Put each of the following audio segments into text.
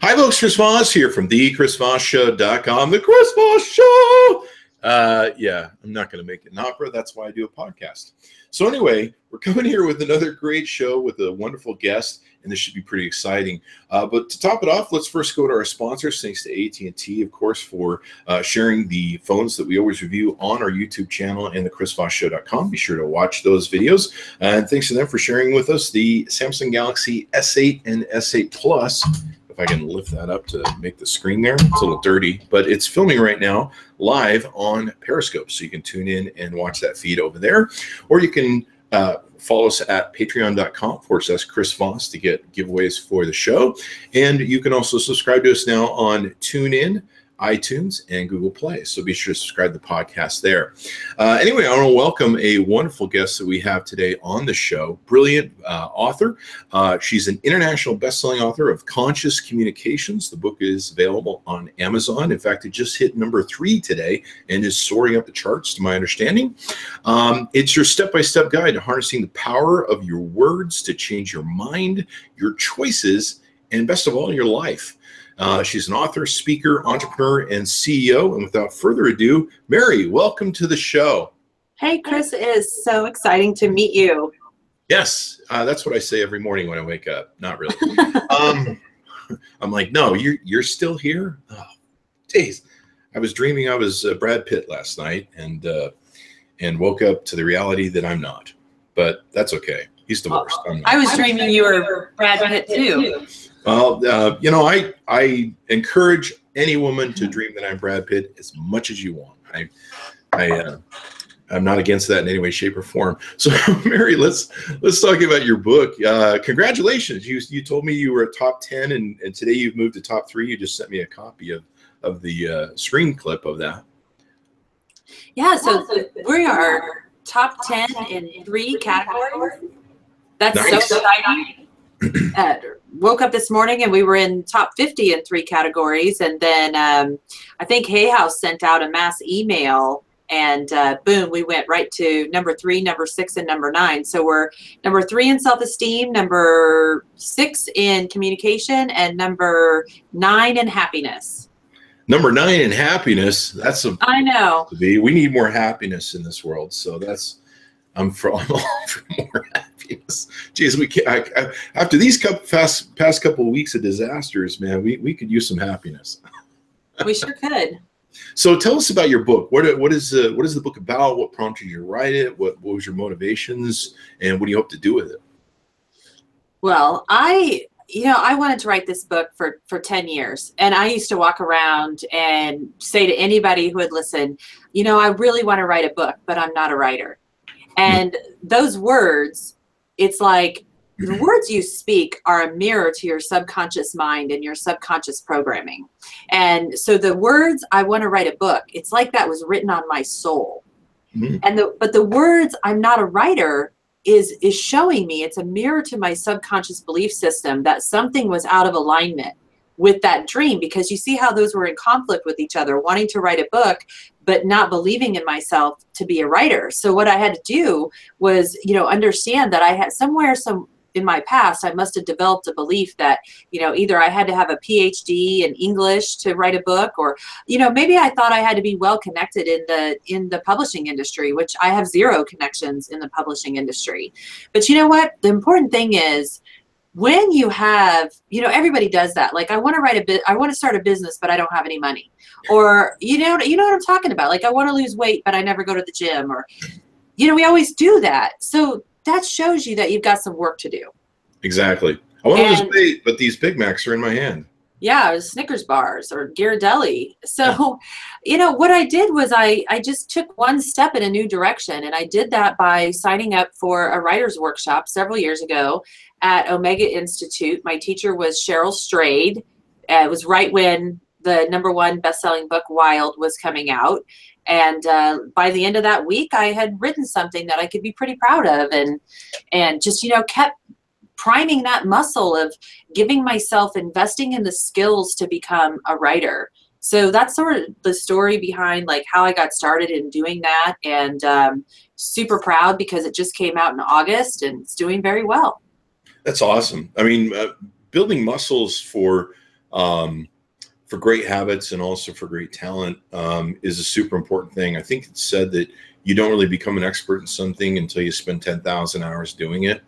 Hi, folks. Chris Voss here from thechrisvossshow.com. The Chris Voss Show. Yeah, I'm not going to make it an opera. That's why I do a podcast. So anyway, we're coming here with another great show with a wonderful guest, and this should be pretty exciting. But to top it off, let's first go to our sponsors. Thanks to AT&T, of course, for sharing the phones that we always review on our YouTube channel and the chrisvossshow.com. Be sure to watch those videos. And thanks to them for sharing with us the Samsung Galaxy S8 and S8 Plus. If I can lift that up to make the screen there. It's a little dirty, but it's filming right now live on Periscope. So you can tune in and watch that feed over there. Or you can follow us at patreon.com/Chris Voss to get giveaways for the show. And you can also subscribe to us now on TuneIn, iTunes, and Google Play. So be sure to subscribe to the podcast there. Anyway, I want to welcome a wonderful guest that we have today on the show. Brilliant author. She's an international best-selling author of Conscious Communications. The book is available on Amazon. In fact, it just hit number 3 today and is soaring up the charts, to my understanding. It's your step-by-step guide to harnessing the power of your words to change your mind, your choices, and best of all, your life. She's an author, speaker, entrepreneur, and CEO. And without further ado, Mary, welcome to the show. Hey, Chris, it is so exciting to meet you. Yes, that's what I say every morning when I wake up. Not really. I'm like, no, you're still here? Oh, geez. I was dreaming I was Brad Pitt last night and woke up to the reality that I'm not. But that's okay. He's divorced. I was dreaming you were Brad Pitt, too. Well, I encourage any woman to dream that I'm Brad Pitt as much as you want. I'm not against that in any way, shape, or form. So, Mary, let's talk about your book. Congratulations! You told me you were a top 10, and today you've moved to top 3. You just sent me a copy of the screen clip of that. Yeah, so we are top 10 in 3 categories. That's nice. So exciting. Woke up this morning and we were in top 50 in 3 categories, and then I think Hay House sent out a mass email, and boom, we went right to number 3, number 6, and number 9. So we're number 3 in self-esteem, number 6 in communication, and number 9 in happiness. Number 9 in happiness. I know. We need more happiness in this world. So I'm all for more happiness. Geez, we can't. After these past couple of weeks of disasters, man, we could use some happiness. We sure could. So tell us about your book. What is the book about? What prompted you to write it? What was your motivations, and what do you hope to do with it? Well, I wanted to write this book for 10 years. And I used to walk around and say to anybody who would listen, I really want to write a book, but I'm not a writer. And those words, it's like the words you speak are a mirror to your subconscious mind and your subconscious programming. And so the words, I want to write a book, it's like that was written on my soul. Mm-hmm. But the words, I'm not a writer, is showing me, it's a mirror to my subconscious belief system that something was out of alignment with that dream, because you see how those were in conflict with each other, wanting to write a book, but not believing in myself to be a writer. So what I had to do was, understand that I had in my past, I must have developed a belief that, either I had to have a PhD in English to write a book, or, maybe I thought I had to be well connected in the publishing industry, which I have 0 connections in the publishing industry. But you know what? The important thing is, when you have, everybody does that. Like, I want to start a business, but I don't have any money. Or, you know what I'm talking about? Like, I want to lose weight, but I never go to the gym. Or, we always do that. So that shows you that you've got some work to do. Exactly. I want to lose weight, but these Big Macs are in my hand. Yeah, or Snickers bars or Ghirardelli. So, what I did was I just took one step in a new direction. And I did that by signing up for a writer's workshop several years ago at Omega Institute. My teacher was Cheryl Strayed. It was right when the #1 best-selling book, Wild, was coming out. And by the end of that week, I had written something that I could be pretty proud of, and just, kept priming that muscle of giving myself, investing in the skills to become a writer. So that's sort of the story behind like how I got started in doing that, and super proud because it just came out in August and it's doing very well. That's awesome. I mean, building muscles for for great habits and also for great talent is a super important thing. I think it's said that you don't really become an expert in something until you spend 10,000 hours doing it.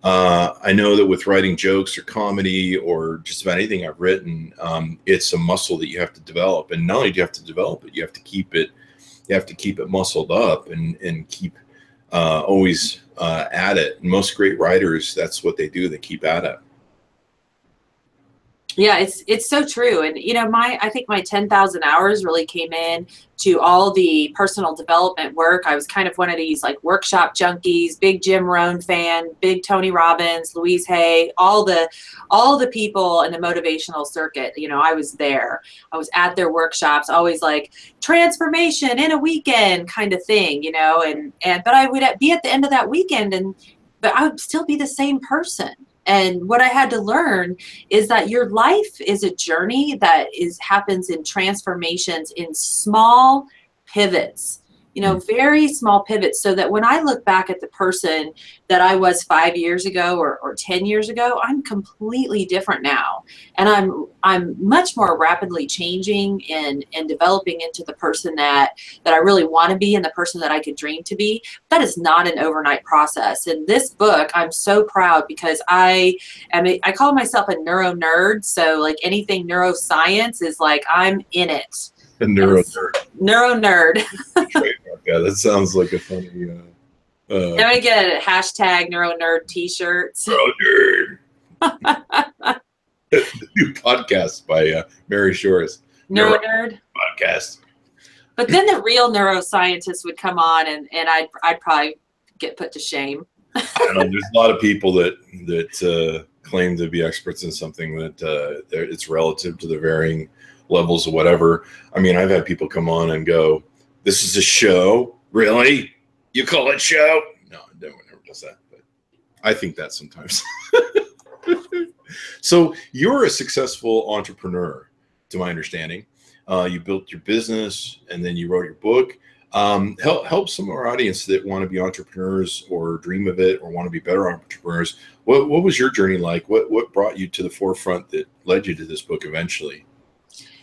I know that with writing jokes or comedy or just about anything I've written, it's a muscle that you have to develop. And not only do you have to develop it, you have to keep it muscled up and keep always at it. And most great writers, that's what they do. They keep at it. Yeah, it's so true. And, you know, I think my 10,000 hours really came in to all the personal development work. I was kind of one of these like workshop junkies, big Jim Rohn fan, big Tony Robbins, Louise Hay, all the people in the motivational circuit. You know, I was there. I was at their workshops, always like transformation in a weekend kind of thing, you know, but I would be at the end of that weekend but I would still be the same person. And what I had to learn is that your life is a journey that happens in transformations, in small pivots, you know, very small pivots, so that when I look back at the person that I was 5 years ago or 10 years ago, I'm completely different now. And I'm much more rapidly changing and developing into the person that I really want to be and the person that I could dream to be. That is not an overnight process. And this book, I'm so proud because I call myself a neuro nerd. So like anything neuroscience is like, I'm in it. A neuro nerd. Neuro nerd. Yeah, that sounds like a funny. I'm gonna get a hashtag neuro nerd t-shirts. Neuro nerd. New podcast by Mary Shores. Neuro nerd podcast. But then the real neuroscientists would come on, and I'd probably get put to shame. I don't know. There's a lot of people that claim to be experts in something that it's relative to the varying levels of whatever. I mean, I've had people come on and go, "This is a show, really? You call it show?" No, no one ever does that. But I think that sometimes. So you're a successful entrepreneur, to my understanding. You built your business and then you wrote your book. Help some of our audience that want to be entrepreneurs or dream of it or want to be better entrepreneurs. What was your journey like? What brought you to the forefront that led you to this book eventually?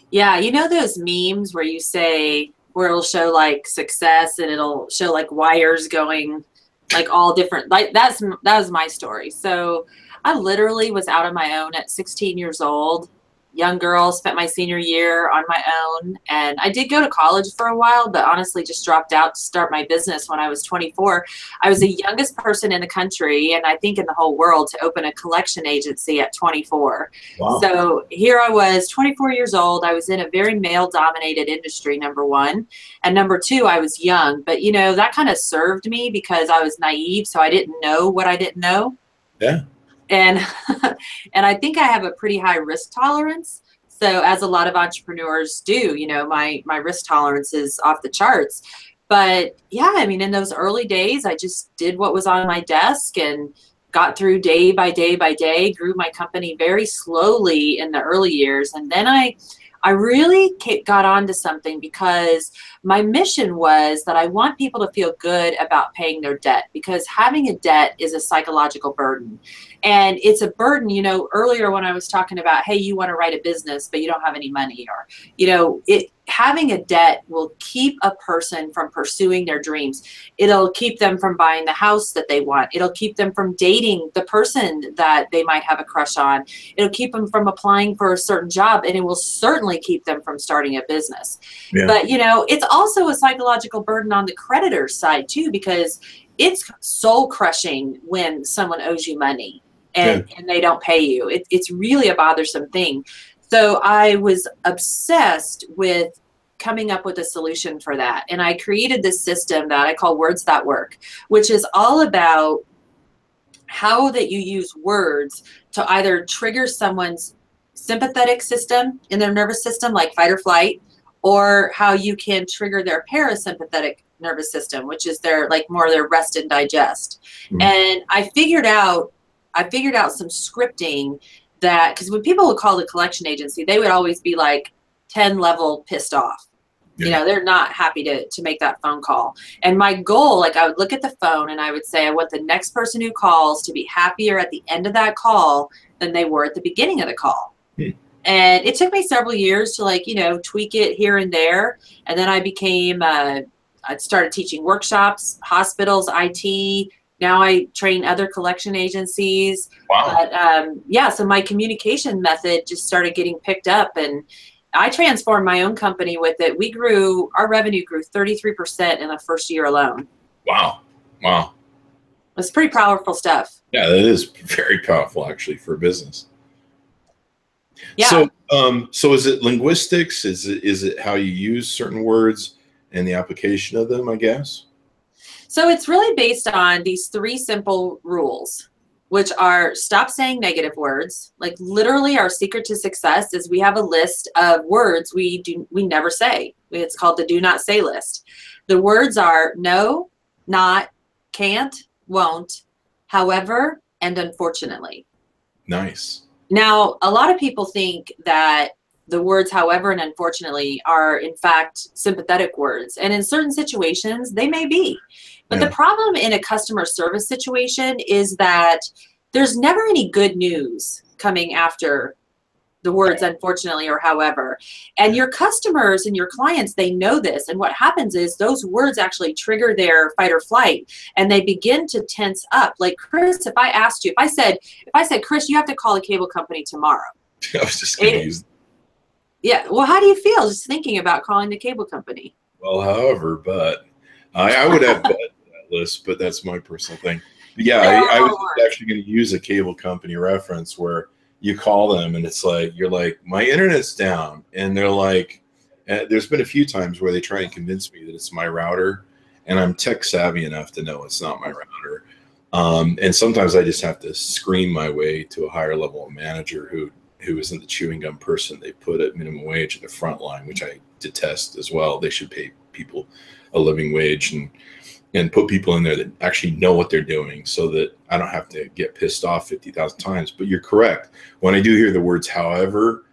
Yeah, you know those memes where it'll show like success and it'll show like wires going like all different, like that was my story. So I literally was out on my own at 16 years old. Young girl, spent my senior year on my own. And I did go to college for a while, but honestly just dropped out to start my business when I was 24. I was the youngest person in the country, and I think in the whole world, to open a collection agency at 24. Wow. So here I was, 24 years old. I was in a very male-dominated industry, number one. And number two, I was young. But, you know, that kind of served me because I was naive, so I didn't know what I didn't know. Yeah. And I think I have a pretty high risk tolerance. So as a lot of entrepreneurs do, you know, my risk tolerance is off the charts. But yeah, I mean, in those early days, I just did what was on my desk and got through day by day by day, grew my company very slowly in the early years. And then I really got onto something because my mission was that I want people to feel good about paying their debt, because having a debt is a psychological burden. And it's a burden, you know, earlier when I was talking about, hey, you want to write a business, but you don't have any money, or, you know, having a debt will keep a person from pursuing their dreams. It'll keep them from buying the house that they want. It'll keep them from dating the person that they might have a crush on. It'll keep them from applying for a certain job, and it will certainly keep them from starting a business. Yeah. But, you know, it's also a psychological burden on the creditor's side too, because it's soul crushing when someone owes you money and they don't pay you. It's really a bothersome thing. So I was obsessed with coming up with a solution for that. And I created this system that I call Words That Work, which is all about how that you use words to either trigger someone's sympathetic system in their nervous system, like fight or flight, or how you can trigger their parasympathetic nervous system, which is their rest and digest. Mm-hmm. And I figured out some scripting that, because when people would call the collection agency, they would always be like 10 level pissed off. Yeah. You know, they're not happy to make that phone call. And my goal, like, I would look at the phone and I would say, I want the next person who calls to be happier at the end of that call than they were at the beginning of the call. Hmm. And it took me several years to, like, tweak it here and there. And then I became, I started teaching workshops, hospitals, IT. Now I train other collection agencies. Wow. But yeah, so my communication method just started getting picked up, and I transformed my own company with it. Our revenue grew 33% in the first year alone. Wow. Wow. It's pretty powerful stuff. Yeah, that is very powerful actually for business. Yeah. So is it linguistics? Is it how you use certain words and the application of them, I guess? So it's really based on these 3 simple rules, which are stop saying negative words. Like, literally our secret to success is we have a list of words we never say. It's called the do not say list. The words are no, not, can't, won't, however, and unfortunately. Nice. Now, a lot of people think that the words however and unfortunately are in fact sympathetic words. And in certain situations, they may be. But the problem in a customer service situation is that there's never any good news coming after the words unfortunately or however. And your customers and your clients, they know this. And what happens is those words actually trigger their fight or flight, and they begin to tense up. Like, Chris, if I said, Chris, you have to call the cable company tomorrow. I was just going to use. Yeah. Well, how do you feel just thinking about calling the cable company? Well, however, but I would have that list, but that's my personal thing. But yeah, I was actually going to use a cable company reference where you call them and it's like, you're like, my internet's down. And they're like, there's been a few times where they try and convince me that it's my router, and I'm tech savvy enough to know it's not my router. And sometimes I just have to scream my way to a higher level manager who isn't the chewing gum person they put at minimum wage at the front line, which I detest as well. They should pay people a living wage and put people in there that actually know what they're doing, so that I don't have to get pissed off 50,000 times. But you're correct. When I do hear the words however,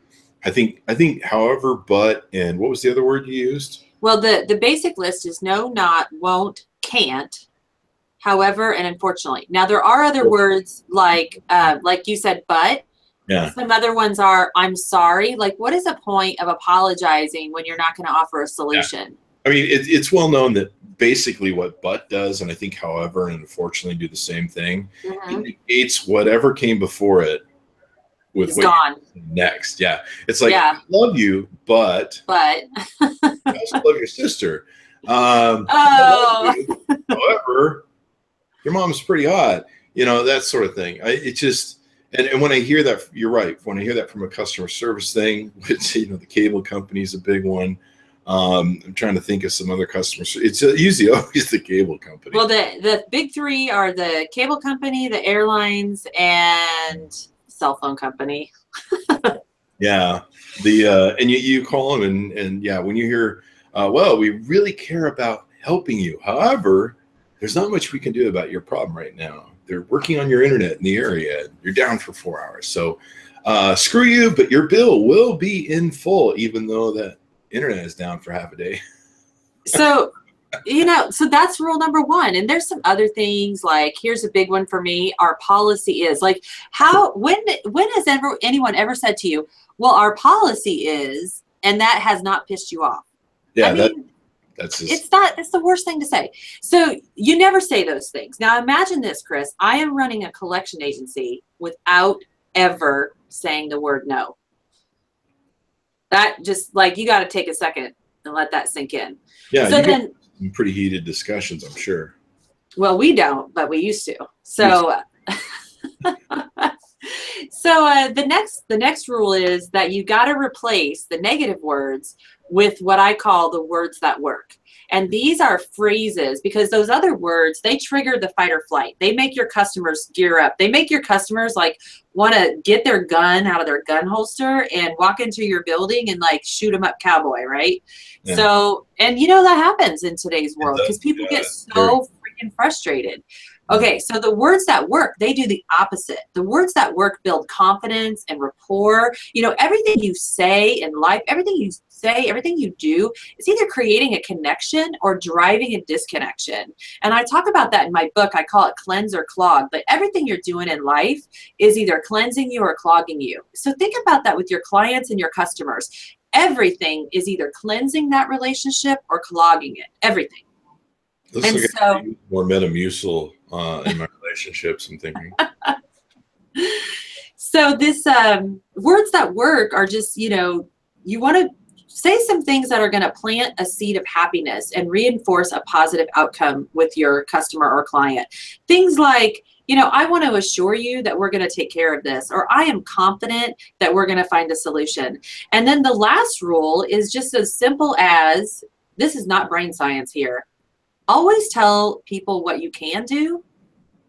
I think however, but, and what was the other word you used? Well, the basic list is no, not, won't, can't, however, and unfortunately. Now, there are other words like you said, but. Yeah. Some other ones are I'm sorry. Like, what is the point of apologizing when you're not going to offer a solution? Yeah. I mean, it's well known that basically what but does, and I think however and unfortunately do the same thing, it negates whatever came before it with it's gone. Next. Yeah. It's like, I love you, but I also love your sister. Oh. However, your mom's pretty hot. That sort of thing. It just, and when I hear that, you're right. When I hear that from a customer service thing, which, the cable company is a big one. I'm trying to think of some other customers. It's usually always the cable company. Well, the big 3 are the cable company, the airlines, and cell phone company. Yeah. And you call them and yeah, when you hear, well, we really care about helping you. However, there's not much we can do about your problem right now. They're working on your internet in the area. You're down for 4 hours. So screw you, but your bill will be in full, even though that internet is down for half a day. So, so that's rule number 1. And there's some other things, like, here's a big one for me. Our policy is, like, when has anyone ever said to you, well, our policy is, and that has not pissed you off? Yeah. I mean, that's the worst thing to say. So you never say those things. Now imagine this, Chris. I am running a collection agency without ever saying the word no. That just, like, you got to take a second and let that sink in. Yeah. So then, some pretty heated discussions, I'm sure. Well, we don't, but we used to. So, the next rule is that you got to replace the negative words with what I call the words that work. And these are phrases, because those other words, they trigger the fight or flight. They make your customers gear up. They make your customers, like, want to get their gun out of their gun holster and walk into your building and, like, shoot them up cowboy, right? Yeah. So, and that happens in today's world because people get so freaking frustrated. Okay, so the words that work, they do the opposite. The words that work build confidence and rapport. You know, everything you say in life, everything you say, everything you do, is either creating a connection or driving a disconnection. And I talk about that in my book. I call it cleanse or clog. But everything you're doing in life is either cleansing you or clogging you. So think about that with your clients and your customers. Everything is either cleansing that relationship or clogging it. Everything. Looks And like so I need more Metamucil in my relationships, I'm thinking. So this words that work are just, you know, you want to say some things that are going to plant a seed of happiness and reinforce a positive outcome with your customer or client. Things like, you know, I want to assure you that we're going to take care of this, or I am confident that we're going to find a solution. And then the last rule is just as simple as, this is not brain science here. Always tell people what you can do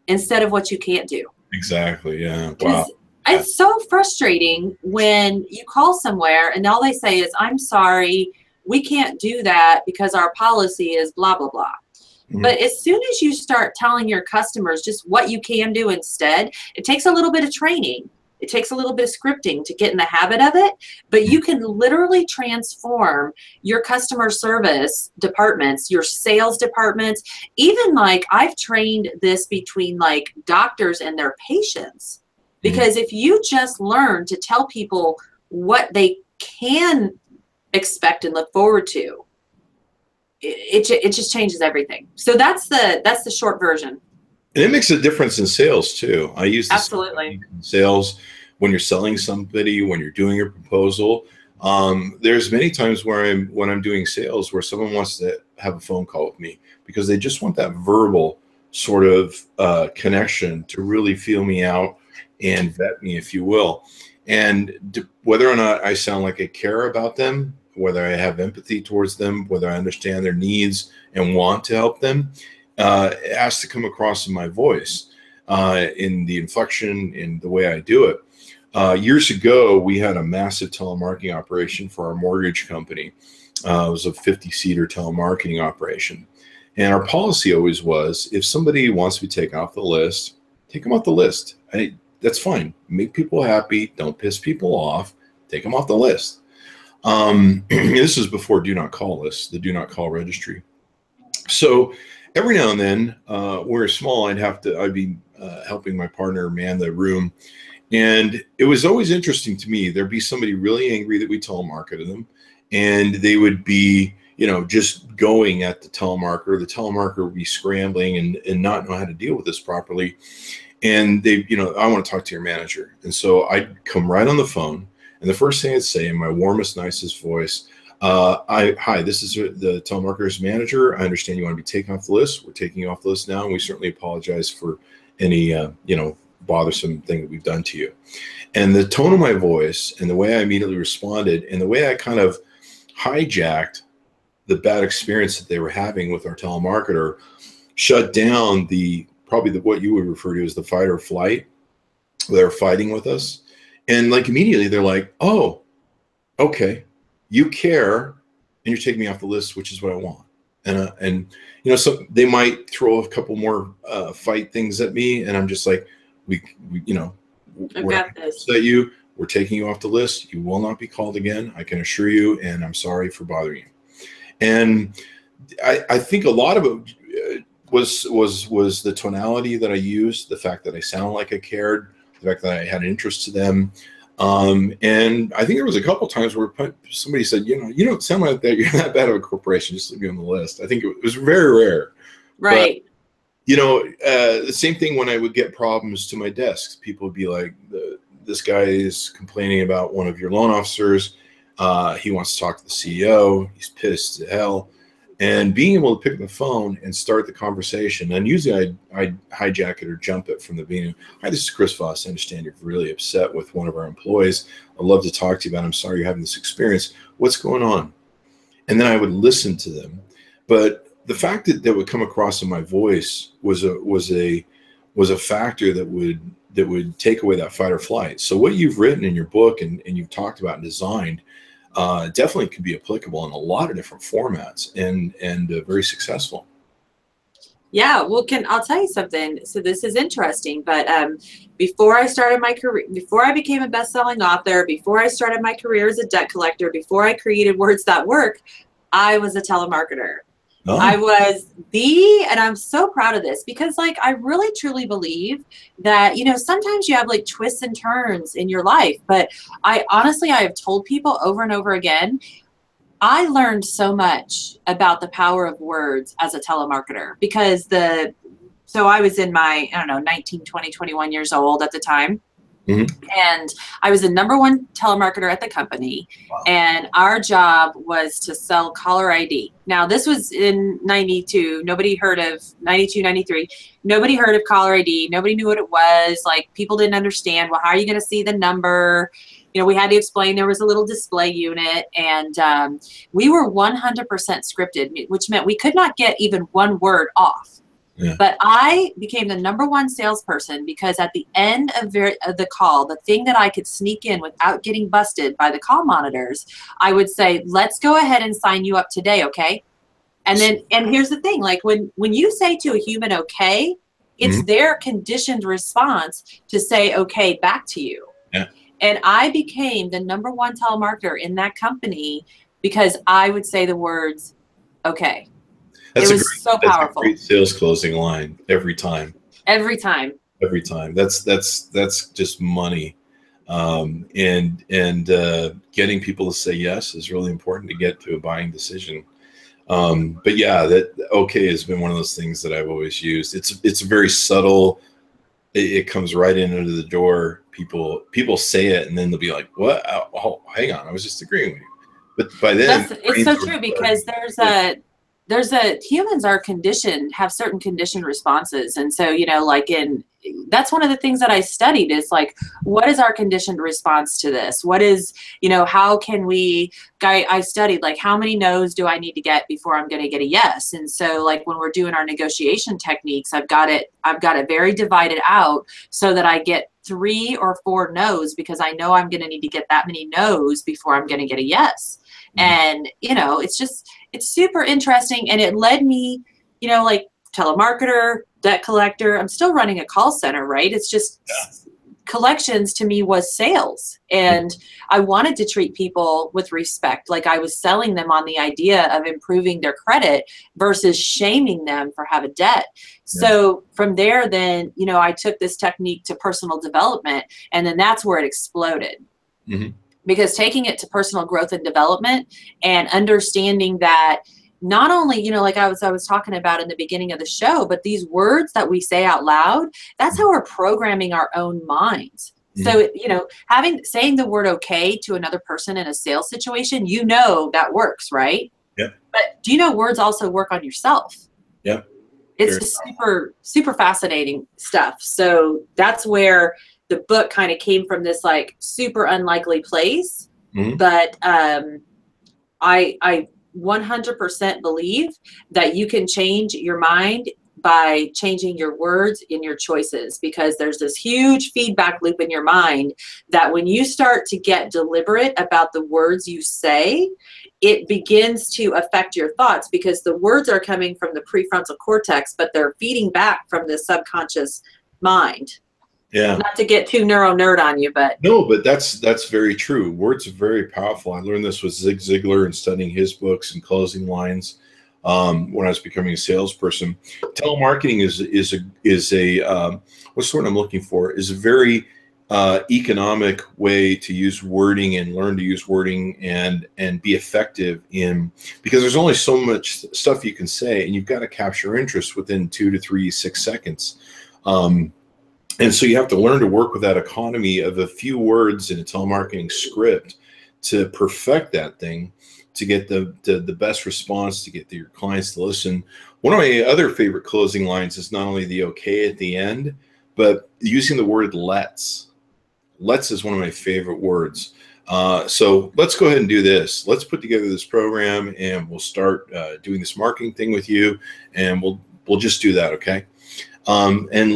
instead of what you can't do. Exactly. Yeah. Wow. It's so frustrating when you call somewhere and all they say is, I'm sorry, we can't do that because our policy is blah, blah, blah. Mm-hmm. But as soon as you start telling your customers just what you can do instead, it takes a little bit of training. It takes a little bit of scripting to get in the habit of it, but you can literally transform your customer service departments, your sales departments. Even like I've trained this between like doctors and their patients, because if you just learn to tell people what they can expect and look forward to, it just changes everything. So that's the short version. And it makes a difference in sales too. I use this absolutely in sales when you're selling somebody, when you're doing your proposal. There's many times where when I'm doing sales where someone wants to have a phone call with me because they just want that verbal sort of connection to really feel me out and vet me, if you will. And whether or not I sound like I care about them, whether I have empathy towards them, whether I understand their needs and want to help them, it has to come across in my voice, in the inflection, in the way I do it. Years ago, we had a massive telemarketing operation for our mortgage company. It was a 50-seater telemarketing operation. And our policy always was, if somebody wants to be taken off the list, take them off the list. That's fine. Make people happy. Don't piss people off. Take them off the list. This is before do not call lists, the do not call registry. So every now and then, we're small, I'd be helping my partner man the room. And it was always interesting to me. There'd be somebody really angry that we telemarketed them, and they would be, you know, just going at the telemarketer. The telemarketer would be scrambling and not know how to deal with this properly. And they, you know, I want to talk to your manager. And so I'd come right on the phone, and the first thing I'd say in my warmest, nicest voice, hi, this is the telemarketer's manager. I understand you want to be taken off the list. We're taking you off the list now, and we certainly apologize for any, you know, bothersome thing that we've done to you. And the tone of my voice and the way I immediately responded and the way I kind of hijacked the bad experience that they were having with our telemarketer shut down probably what you would refer to as the fight or flight. They're fighting with us. And like immediately they're like, oh, okay, you care and you're taking me off the list, which is what I want. And you know, so they might throw a couple more fight things at me, and I'm just like, we you know, we're not gonna upset you. We're taking you off the list. You will not be called again. I can assure you, and I'm sorry for bothering you. And I think a lot of it was the tonality that I used, the fact that I sounded like I cared, the fact that I had an interest to them. And I think there was a couple times where somebody said, you know, you don't sound like that. You're not that bad of a corporation. Just leave you on the list. I think it was very rare. Right. But, you know, the same thing when I would get problems to my desk. People would be like, this guy is complaining about one of your loan officers. He wants to talk to the CEO. He's pissed to hell. And being able to pick up the phone and start the conversation, and usually I'd hijack it or jump it from the beginning. Hi, this is Chris Voss. I understand you're really upset with one of our employees. I'd love to talk to you about it. I'm sorry you're having this experience. What's going on? And then I would listen to them. But the fact that would come across in my voice was a factor that would take away that fight or flight. So what you've written in your book and you've talked about and designed definitely could be applicable in a lot of different formats and very successful. Yeah, well, I'll tell you something. So this is interesting, but before I started my career, before I became a best-selling author, before I started my career as a debt collector, before I created Words That Work, I was a telemarketer. Oh. I was and I'm so proud of this because like, I really truly believe that, sometimes you have like twists and turns in your life, but I have told people over and over again, I learned so much about the power of words as a telemarketer because so I was in my, 19, 20, 21 years old at the time. Mm-hmm. And I was the #1 telemarketer at the company. Wow. And our job was to sell caller ID. Now, this was in 92. 92, 93. Nobody heard of caller ID. Nobody knew what it was. Like, people didn't understand, well, how are you going to see the number? We had to explain there was a little display unit. And we were 100% scripted, which meant we could not get even one word off. Yeah. But I became the #1 salesperson because at the end of the call, the thing that I could sneak in without getting busted by the call monitors, I would say, let's go ahead and sign you up today, okay? And here's the thing, like when you say to a human, okay, it's Mm-hmm. their conditioned response to say, okay, back to you. Yeah. And I became the #1 telemarketer in that company because I would say the words, okay. It was so powerful. That's a great sales closing line every time. Every time. Every time. That's just money. And getting people to say yes is really important to get to a buying decision. But yeah, that okay has been one of those things that I've always used. It's very subtle. It comes right in under the door. People say it and then they'll be like, "What? Oh, hang on, I was just agreeing with you." But by then, it's so true because humans are have certain conditioned responses. And so, that's one of the things that I studied is like, what is our conditioned response to this? What is, how can I studied like, how many no's do I need to get before I'm going to get a yes? And so like when we're doing our negotiation techniques, I've got it very divided out so that I get 3 or 4 no's because I know I'm going to need to get that many no's before I'm going to get a yes. And, it's super interesting. And it led me, like telemarketer, debt collector. I'm still running a call center, right? It's just collections to me was sales. And I wanted to treat people with respect. Like I was selling them on the idea of improving their credit versus shaming them for having debt. So from there, then, I took this technique to personal development and then that's where it exploded. Mm-hmm. Because taking it to personal growth and development and understanding that not only, like I was talking about in the beginning of the show, but these words that we say out loud, that's how we're programming our own minds. Mm-hmm. So, saying the word okay to another person in a sales situation, that works, right? Yeah. But do you know words also work on yourself? Yeah. It's just super, super fascinating stuff. So that's where the book kind of came from, this like super unlikely place. Mm-hmm. But I 100% believe that you can change your mind by changing your words and your choices, because there's this huge feedback loop in your mind that when you start to get deliberate about the words you say, it begins to affect your thoughts because the words are coming from the prefrontal cortex, but they're feeding back from the subconscious mind. Yeah. Not to get too nerd on you, but no, but that's very true. Words are very powerful. I learned this with Zig Ziglar and studying his books and closing lines when I was becoming a salesperson. Telemarketing is a what's the word I'm looking for? Is a very economic way to use wording and learn to use wording and be effective because there's only so much stuff you can say, and you've got to capture interest within 2 to 3, 6 seconds. And so you have to learn to work with that economy of a few words in a telemarketing script to perfect that thing, to get the best response, to get your clients to listen. One of my other favorite closing lines is not only the okay at the end, but using the word let's. Let's is one of my favorite words. So let's go ahead and do this. Let's put together this program and we'll start doing this marketing thing with you, and we'll just do that, okay? And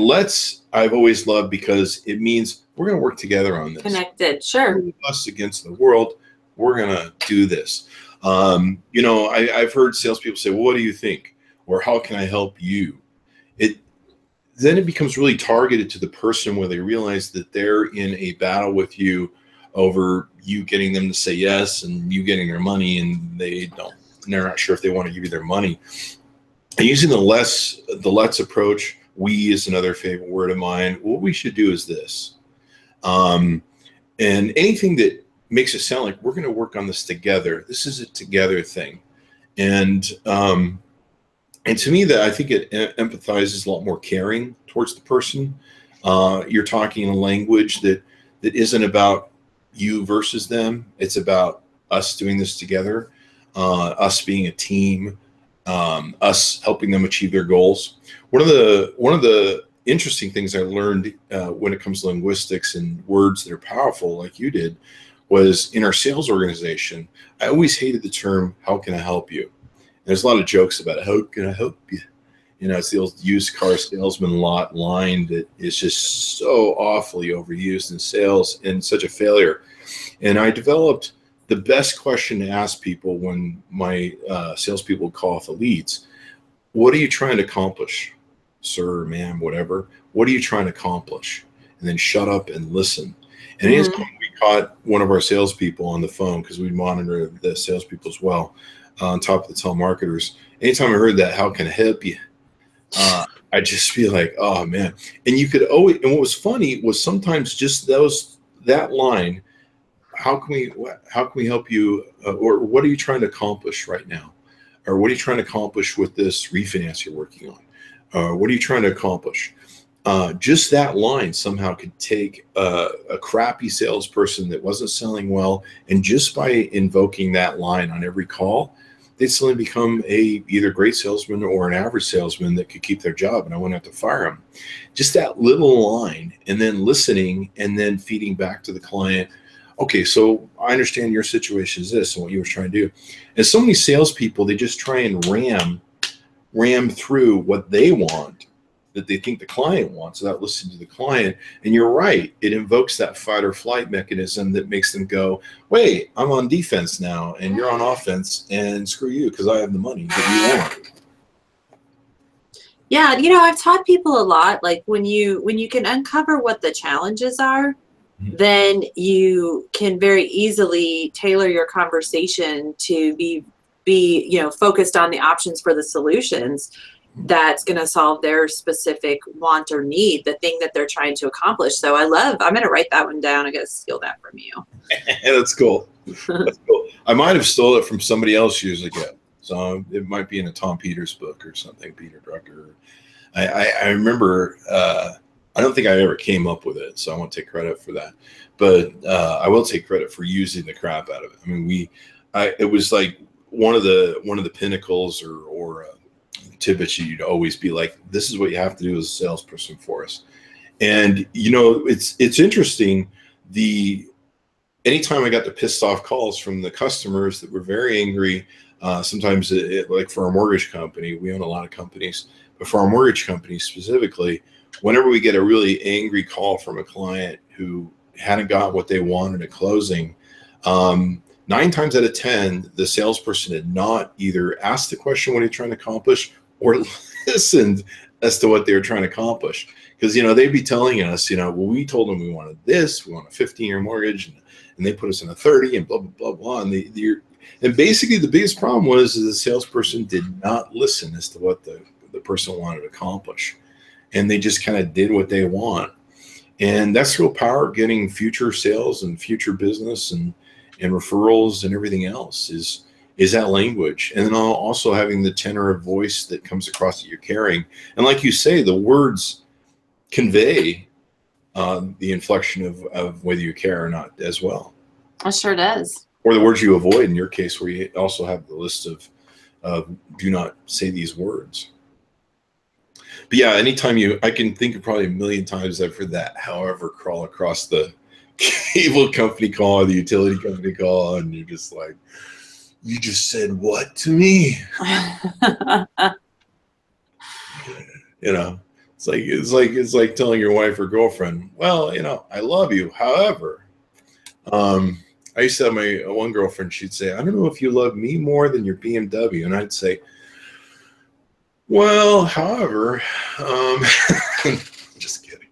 I've always loved because it means we're going to work together on this. Connected, sure. Us against the world. We're going to do this. I've heard salespeople say, well, what do you think? Or how can I help you? then it becomes really targeted to the person where they realize that they're in a battle with you over you getting them to say yes and you getting their money, and they're not sure if they want to give you their money. And using the let's approach, we is another favorite word of mine. What we should do is this. And anything that makes it sound like we're going to work on this together. This is a together thing. And to me, that I think it empathizes a lot more caring towards the person. You're talking in a language that isn't about you versus them. It's about us doing this together, us being a team, us helping them achieve their goals. One of the interesting things I learned when it comes to linguistics and words that are powerful, like you did, was in our sales organization. I always hated the term, how can I help you? There's a lot of jokes about it. How can I help you? You know, it's the old used car salesman line that is just so awfully overused in sales and such a failure. And I developed the best question to ask people when my salespeople call off the leads. What are you trying to accomplish, sir, ma'am, whatever? What are you trying to accomplish? And then shut up and listen. And anytime we caught one of our salespeople on the phone, because we monitor the salespeople as well, on top of the telemarketers, anytime I heard that, how can I help you? I'd just be like, oh man. And you could always, and what was funny was sometimes just that line, how can we help you? Or what are you trying to accomplish right now? Or what are you trying to accomplish with this refinance you're working on? What are you trying to accomplish? Just that line somehow could take a crappy salesperson that wasn't selling well, and just by invoking that line on every call, they'd suddenly become either great salesman or an average salesman that could keep their job, and I wouldn't have to fire them. Just that little line, and then listening, and then feeding back to the client. Okay, so I understand your situation is this and what you were trying to do. And so many salespeople, they just try and ram through what they want, that they think the client wants, without listening to the client. And you're right, it invokes that fight or flight mechanism that makes them go, wait, I'm on defense now and you're on offense, and screw you because I have the money that you want. Yeah, you know, I've taught people a lot, like when you can uncover what the challenges are, then you can very easily tailor your conversation to be focused on the options for the solutions that's going to solve their specific want or need, the thing that they're trying to accomplish. So I'm going to write that one down. I got to steal that from you. That's cool. That's cool. I might have stole it from somebody else years ago. So it might be in a Tom Peters book or something, Peter Drucker. I remember, I don't think I ever came up with it, so I won't take credit for that. But I will take credit for using the crap out of it. I mean, it was like one of the pinnacles or tidbits you'd always be like, this is what you have to do as a salesperson for us. And you know, it's interesting. Anytime I got the pissed off calls from the customers that were very angry, sometimes like for our mortgage company, we own a lot of companies, but for our mortgage company specifically, whenever we get a really angry call from a client who hadn't got what they wanted at closing, 9 times out of 10, the salesperson had not either asked the question, what are you trying to accomplish, or listened as to what they were trying to accomplish. Because, you know, they'd be telling us, you know, well, we told them we wanted this, we want a 15-year mortgage, and they put us in a 30 and blah, blah, blah, blah. And basically the biggest problem was the salesperson did not listen as to what the person wanted to accomplish. And they just kind of did what they want. And that's real power, getting future sales and future business and referrals and everything else is that language. And then also having the tenor of voice that comes across that you're carrying. And like you say, the words convey the inflection of whether you care or not as well. It sure does. Or the words you avoid in your case, where you also have the list of do not say these words. But yeah, anytime I can think of probably a million times I've heard that, however, crawl across the cable company call or the utility company call, and you're just like, you just said what to me? You know, it's like telling your wife or girlfriend, well, you know, I love you. However, I used to have my one girlfriend, she'd say, I don't know if you love me more than your BMW. And I'd say, well, however, Just kidding.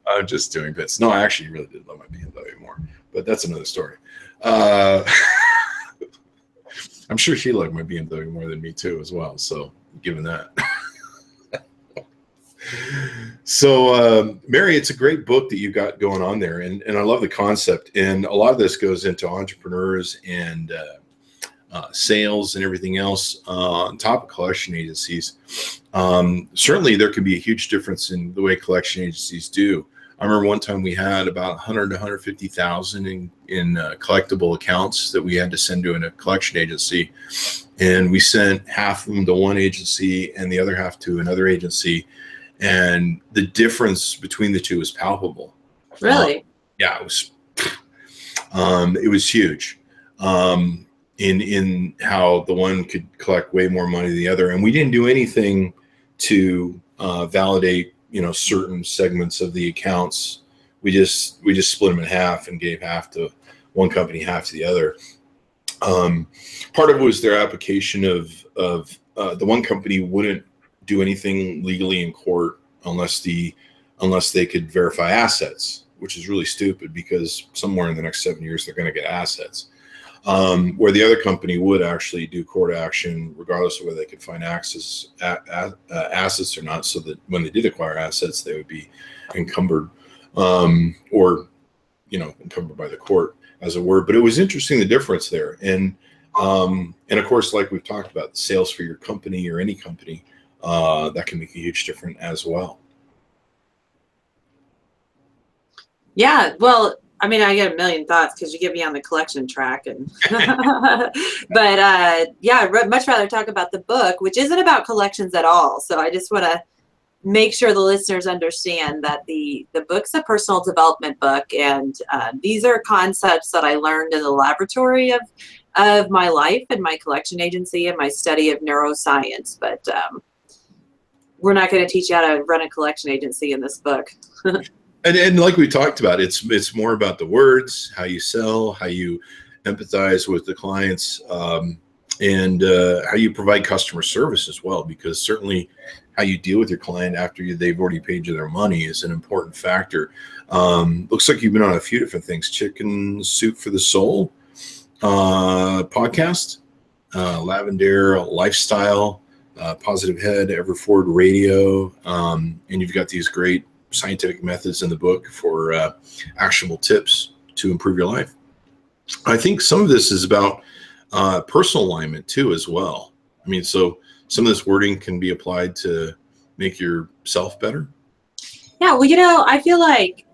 I'm just doing bits. No, I actually really did love my BMW more, but that's another story. I'm sure she liked my BMW more than me too as well. So given that. So Mary, it's a great book that you got going on there. And I love the concept. And a lot of this goes into entrepreneurs and sales and everything else on top of collection agencies. Certainly there can be a huge difference in the way collection agencies do. I remember one time we had about 100 to 150,000 in collectible accounts that we had to send to a collection agency. And we sent half of them to one agency and the other half to another agency. And the difference between the two was palpable. Really? Yeah, it was huge in how the one could collect way more money than the other. And we didn't do anything to validate, certain segments of the accounts. We just split them in half and gave half to one company, half to the other. Part of it was their application of the one company wouldn't do anything legally in court unless they could verify assets, which is really stupid because somewhere in the next 7 years they're going to get assets. Where the other company would actually do court action regardless of whether they could find assets or not, so that when they did acquire assets, they would be encumbered or encumbered by the court, as it were. But it was interesting, the difference there. And of course, like we've talked about, the sales for your company or any company, that can make a huge difference as well. Yeah, well, I mean, I get a million thoughts because you get me on the collection track, and but yeah, I'd much rather talk about the book, which isn't about collections at all. So I just want to make sure the listeners understand that the book's a personal development book, and these are concepts that I learned in the laboratory of my life and my collection agency and my study of neuroscience. But we're not going to teach you how to run a collection agency in this book. And like we talked about, it's more about the words, how you sell, how you empathize with the clients, and how you provide customer service as well, because certainly how you deal with your client after they've already paid you their money is an important factor. Looks like you've been on a few different things: Chicken Soup for the Soul podcast, Lavender Lifestyle, Positive Head, Everford Radio, and you've got these great scientific methods in the book for actionable tips to improve your life. I think some of this is about personal alignment too, as well. I mean, so some of this wording can be applied to make yourself better. Yeah, well, I feel like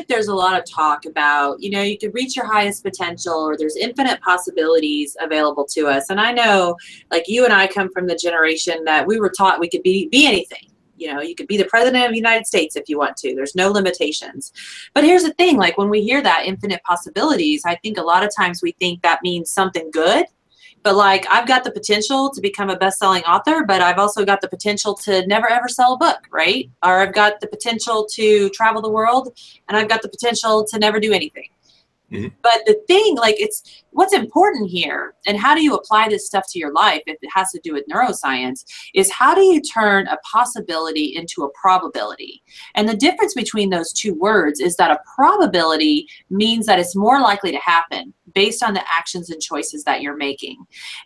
there's a lot of talk about, you could reach your highest potential, or there's infinite possibilities available to us. And I know, like, you and I come from the generation that we were taught we could be anything. You could be the president of the United States if you want to. There's no limitations. But here's the thing, like, when we hear that infinite possibilities, I think a lot of times we think that means something good. But like, I've got the potential to become a best-selling author, but I've also got the potential to never ever sell a book, right? Or I've got the potential to travel the world, and I've got the potential to never do anything. Mm-hmm. But the thing, like, it's what's important here, and how do you apply this stuff to your life if it has to do with neuroscience, is how do you turn a possibility into a probability? And the difference between those two words is that a probability means that it's more likely to happen based on the actions and choices that you're making.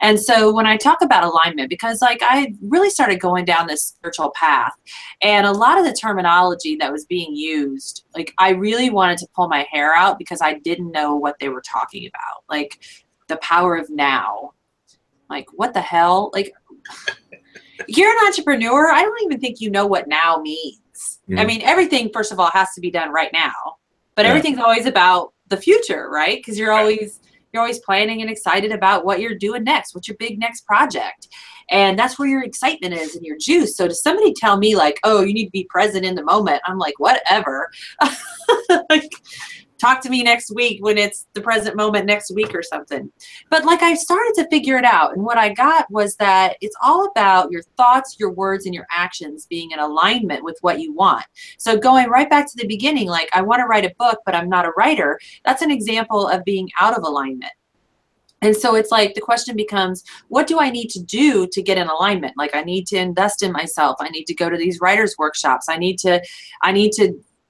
And so when I talk about alignment, because like I really started going down this spiritual path, and a lot of the terminology that was being used, like, I really wanted to pull my hair out because I didn't know what they were talking about. Like, the power of now. Like, what the hell? Like, you're an entrepreneur. I don't even think you know what now means. Mm-hmm. I mean, everything, first of all, has to be done right now. But everything's always about the future, right? Because you're always planning and excited about what you're doing next. What's your big next project? And that's where your excitement is and your juice. So to somebody tell me like, oh, you need to be present in the moment, I'm like, whatever. Like, talk to me next week when it's the present moment next week or something. But like, I started to figure it out. And what I got was that it's all about your thoughts, your words, and your actions being in alignment with what you want. So going right back to the beginning, like, I want to write a book, but I'm not a writer. That's an example of being out of alignment. And so it's like the question becomes, what do I need to do to get in alignment? Like, I need to invest in myself. I need to go to these writers workshops. I need to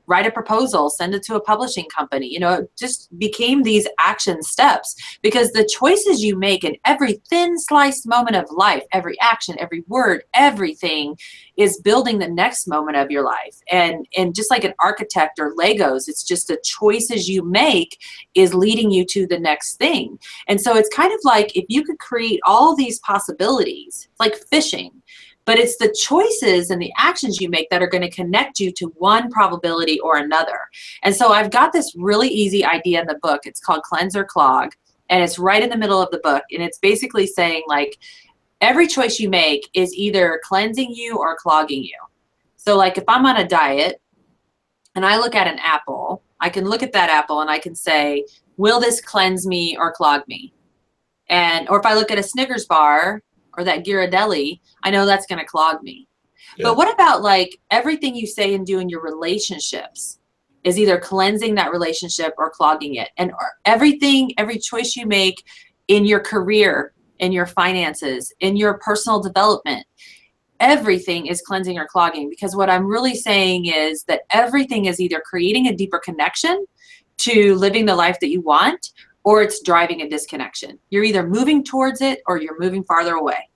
write a proposal, send it to a publishing company. You know, it just became these action steps, because the choices you make in every thin sliced moment of life, every action, every word, everything is building the next moment of your life. And just like an architect or Legos, it's just the choices you make is leading you to the next thing. And so it's kind of like if you could create all these possibilities, like fishing, but it's the choices and the actions you make that are going to connect you to one probability or another. And so I've got this really easy idea in the book. It's called Cleanse or Clog, and it's right in the middle of the book. And it's basically saying, like, every choice you make is either cleansing you or clogging you. So like if I'm on a diet and I look at an apple, I can look at that apple and I can say, will this cleanse me or clog me? Or if I look at a Snickers bar or that Ghirardelli, I know that's going to clog me. Yeah. But what about like everything you say and do in your relationships is either cleansing that relationship or clogging it? And every choice you make in your career, in your finances, in your personal development, everything is cleansing or clogging. Because what I'm really saying is that everything is either creating a deeper connection to living the life that you want, or it's driving a disconnection. You're either moving towards it or you're moving farther away.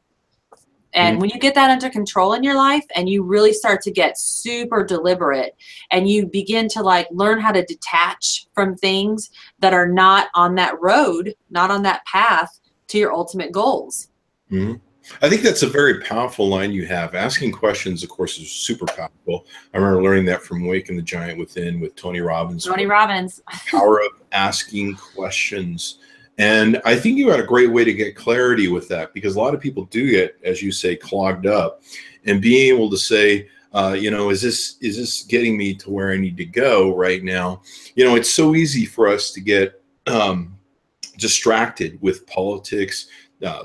And when you get that under control in your life and you really start to get super deliberate and you begin to like learn how to detach from things that are not on that road, not on that path to your ultimate goals. Mm-hmm. I think that's a very powerful line you have. Asking questions, of course, is super powerful. I remember learning that from Awaken the Giant Within with Tony Robbins. Tony Robbins. Power of asking questions. And I think you had a great way to get clarity with that, because a lot of people do get, as you say, clogged up. And being able to say, is this getting me to where I need to go right now? You know, it's so easy for us to get distracted with politics,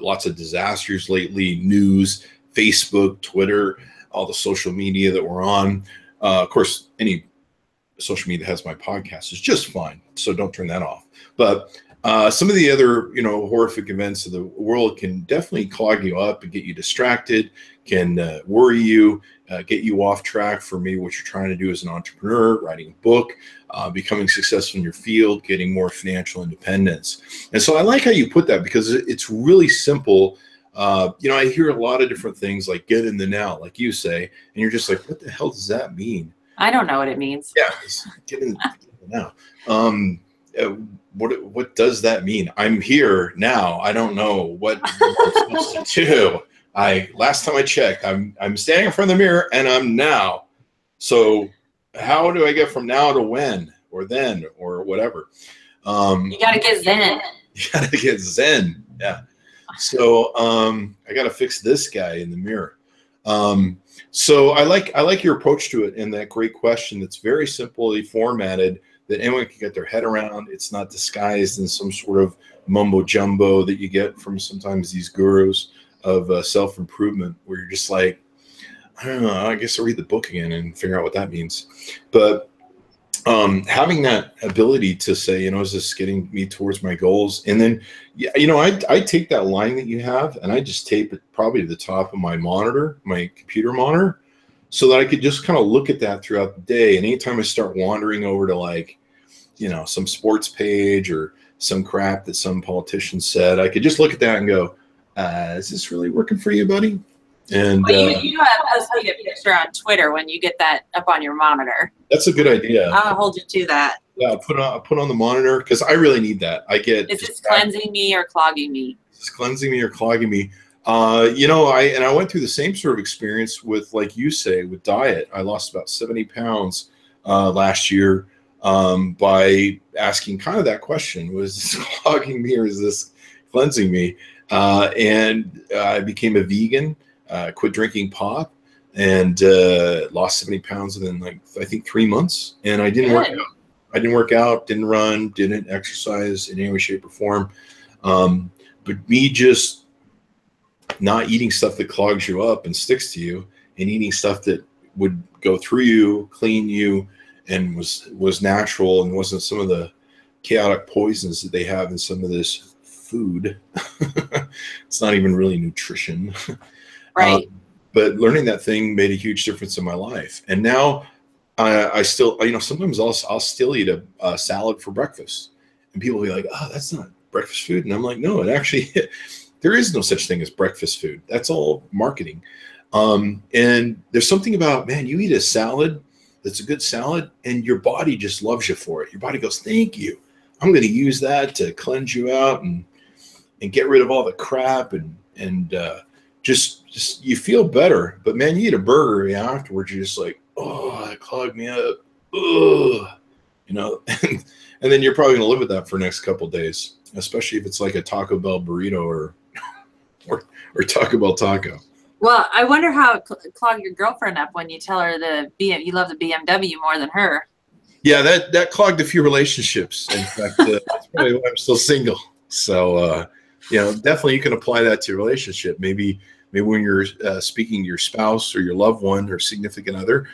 lots of disasters lately, news, Facebook, Twitter, all the social media that we're on. Of course, any social media that has my podcast is just fine, so don't turn that off. But some of the other, horrific events of the world can definitely clog you up and get you distracted, can worry you, get you off track for maybe what you're trying to do as an entrepreneur, writing a book, becoming successful in your field, getting more financial independence. And so I like how you put that, because it's really simple. I hear a lot of different things like get in the now, like you say, and you're just like, what the hell does that mean? I don't know what it means. Yeah, get in the now. What does that mean? I'm here now. I don't know what I'm supposed to do. Last time I checked, I'm standing in front of the mirror and I'm now. So how do I get from now to when or then or whatever? You gotta get zen. You gotta get zen. Yeah. So I gotta fix this guy in the mirror. So I like your approach to it, and that great question that's very simply formatted that anyone can get their head around. It's not disguised in some sort of mumbo jumbo that you get from sometimes these gurus of self-improvement, where you're just like, I don't know, I guess I'll read the book again and figure out what that means. But having that ability to say, is this getting me towards my goals? And then, I take that line that you have and I just tape it probably to the top of my monitor, my computer monitor, so that I could just kind of look at that throughout the day. And anytime I start wandering over to some sports page or some crap that some politician said, I could just look at that and go, is this really working for you, buddy? And you have posted a picture on Twitter when you get that up on your monitor. That's a good idea. I'll hold you to that. Yeah, I'll put on the monitor, because I really need that. Is this cleansing me or clogging me? Is this cleansing me or clogging me? I went through the same sort of experience with, like you say, with diet. I lost about 70 pounds last year by asking kind of that question: was this clogging me or is this cleansing me? And I became a vegan, quit drinking pop, and lost 70 pounds within I think 3 months. And I didn't work out. I didn't work out, didn't run, didn't exercise in any way, shape, or form. But me just not eating stuff that clogs you up and sticks to you, and eating stuff that would go through you, clean you, and was natural and wasn't some of the chaotic poisons that they have in some of this food. It's not even really nutrition. Right. But learning that thing made a huge difference in my life. And now I still, sometimes I'll still eat a salad for breakfast, and people will be like, "Oh, that's not breakfast food." And I'm like, no, it actually, there is no such thing as breakfast food. That's all marketing. And there's something about, man, you eat a salad that's a good salad and your body just loves you for it. Your body goes, thank you. I'm going to use that to cleanse you out and get rid of all the crap and just you feel better. But man, you eat a burger, afterwards you're just like, oh, that clogged me up. Ugh. And then you're probably going to live with that for the next couple of days, especially if it's like a Taco Bell burrito or Taco Bell taco. Well, I wonder how it clogged your girlfriend up when you tell her you love the BMW more than her. Yeah, that clogged a few relationships. In fact, that's probably why I'm still single. So, definitely you can apply that to your relationship. Maybe when you're speaking to your spouse or your loved one or significant other,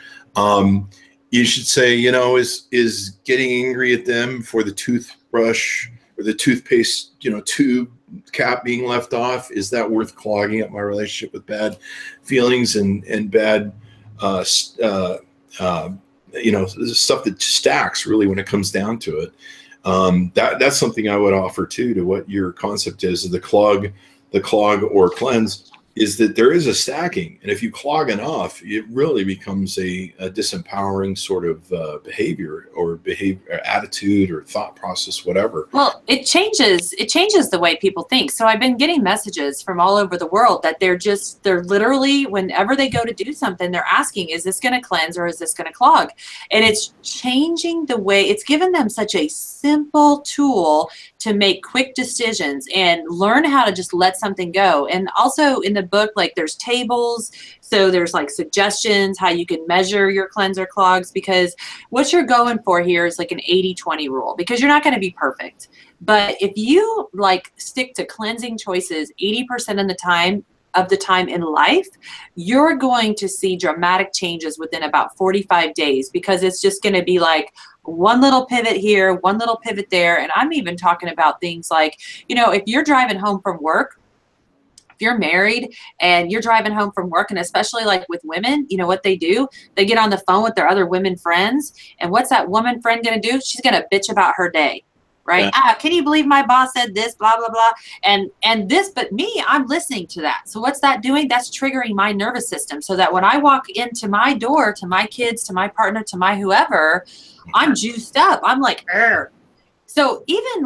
you should say, is getting angry at them for the toothbrush or the toothpaste, tube cap being left off, is that worth clogging up my relationship with bad feelings and bad, stuff that stacks really when it comes down to it. That's something I would offer too, to what your concept is, the clog or cleanse, is that there is a stacking. And if you clog enough, it really becomes a disempowering sort of behavior or attitude or thought process, whatever. Well, it changes the way people think. So I've been getting messages from all over the world that they're literally, whenever they go to do something, they're asking, is this going to cleanse or is this going to clog? And it's changing the way, it's given them such a simple tool to make quick decisions and learn how to just let something go. And also in the book, like, there's tables, so there's like suggestions how you can measure your cleanser clogs, because what you're going for here is like an 80-20 rule, because you're not going to be perfect. But if you like stick to cleansing choices 80% of the time in life, you're going to see dramatic changes within about 45 days, because it's just going to be like one little pivot here, one little pivot there. And I'm even talking about things like, if you're driving home from work, if you're married and you're driving home from work, and especially like with women, what they do, they get on the phone with their other women friends. And what's that woman friend going to do? She's going to bitch about her day. Right? Yeah. Can you believe my boss said this, blah, blah, blah. And this, but me, I'm listening to that. So what's that doing? That's triggering my nervous system, so that when I walk into my door, to my kids, to my partner, to my whoever, I'm juiced up. I'm like, Arr. So even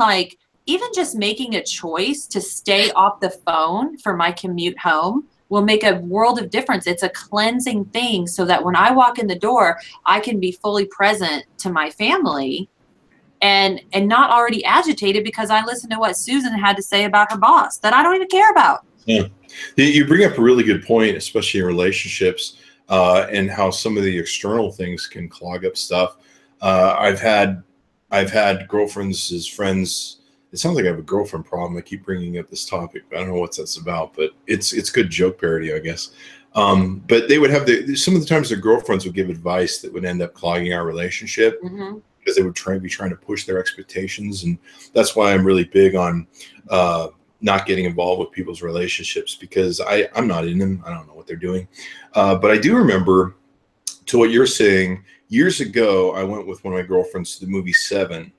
just making a choice to stay off the phone for my commute home will make a world of difference. It's a cleansing thing, so that when I walk in the door, I can be fully present to my family and not already agitated because I listened to what Susan had to say about her boss that I don't even care about. Yeah. You bring up a really good point, especially in relationships, and how some of the external things can clog up stuff. I've had girlfriends as friends. It sounds like I have a girlfriend problem. I keep bringing up this topic. I don't know what that's about, but it's good joke parody, I guess. But they would have some of the times their girlfriends would give advice that would end up clogging our relationship. Mm-hmm. Because they would be trying to push their expectations. And that's why I'm really big on not getting involved with people's relationships, because I'm not in them. I don't know what they're doing. But I do remember, to what you're saying, years ago, I went with one of my girlfriends to the movie Seven.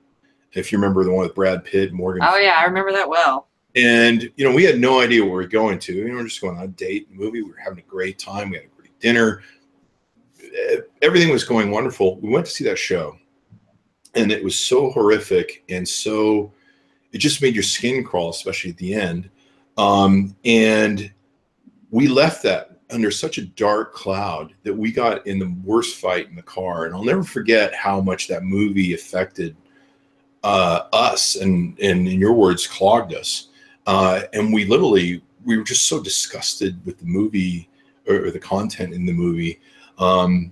If you remember the one with Brad Pitt, Morgan. Oh, yeah, I remember that well. And, we had no idea what we were going to. We're just going on a date, movie. We were having a great time. We had a great dinner. Everything was going wonderful. We went to see that show. And it was so horrific, and so it just made your skin crawl, especially at the end. And we left that under such a dark cloud that we got in the worst fight in the car. And I'll never forget how much that movie affected us, and in your words, clogged us. And we were just so disgusted with the movie or the content in the movie. And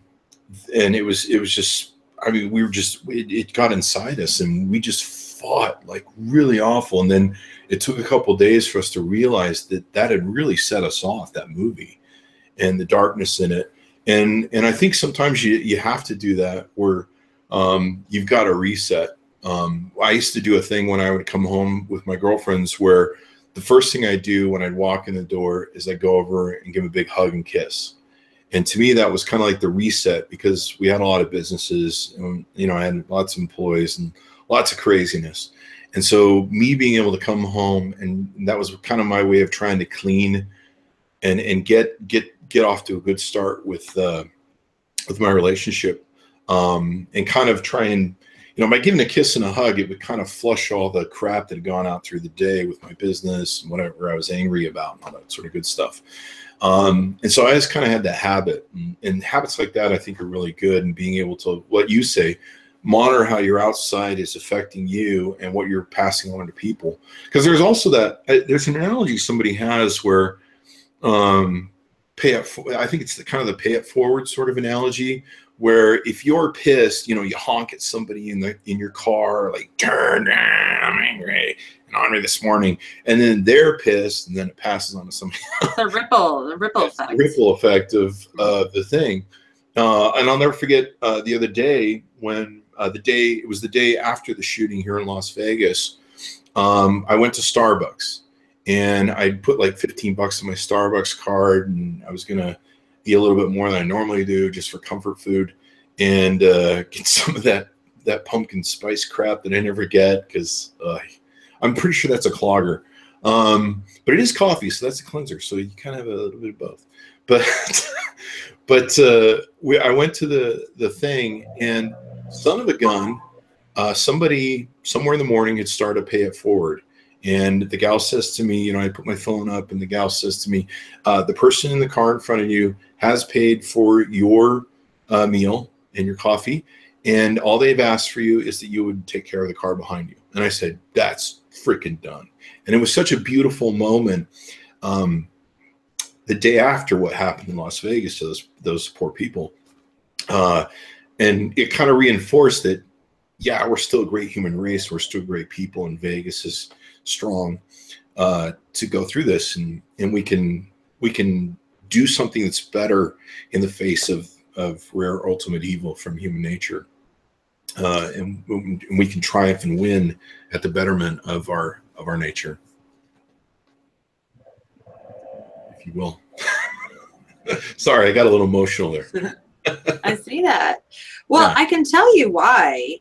it was just, it got inside us, and we just fought like really awful. And then it took a couple of days for us to realize that had really set us off, that movie and the darkness in it. And I think sometimes you have to do that, where you've got to reset. I used to do a thing when I would come home with my girlfriends where the first thing I do when I'd walk in the door is I go over and give a big hug and kiss. And to me, that was kind of like the reset, because we had a lot of businesses and, you know, I had lots of employees and lots of craziness. And so me being able to come home, and that was kind of my way of trying to clean and get off to a good start with my relationship, and kind of try and, you know, by giving a kiss and a hug, it would kind of flush all the crap that had gone out through the day with my business and whatever I was angry about and all that sort of good stuff. And so I just kind of had that habit, and habits like that I think are really good, and being able to, what you say, monitor how your outside is affecting you and what you're passing on to people. Because there's also that, there's an analogy somebody has where I think it's kind of the pay it forward sort of analogy, where if you're pissed, you know, you honk at somebody in your car, like, turn down, I'm angry and on me this morning, and then they're pissed, and then it passes on to somebody else. The ripple effect. The ripple effect of the thing. And I'll never forget the other day when it was the day after the shooting here in Las Vegas. I went to Starbucks, and I put like $15 on my Starbucks card, and I was gonna eat a little bit more than I normally do just for comfort food, and get some of that pumpkin spice crap that I never get, because I'm pretty sure that's a clogger. But it is coffee, so that's a cleanser. So you kind of have a little bit of both. But I went to the thing, and son of a gun, somebody somewhere in the morning had started to pay it forward. And the gal says to me, you know, I put my phone up, and the gal says to me, the person in the car in front of you has paid for your meal and your coffee, and all they've asked for you is that you would take care of the car behind you. And I said, that's freaking done. And it was such a beautiful moment. The day after what happened in Las Vegas to those poor people, and it kind of reinforced that, yeah, we're still a great human race. We're still great people, and Vegas is strong to go through this, and we can do something that's better in the face of rare ultimate evil from human nature, and we can triumph and win at the betterment of our nature, if you will. Sorry, I got a little emotional there. I see that. Well, yeah. I can tell you why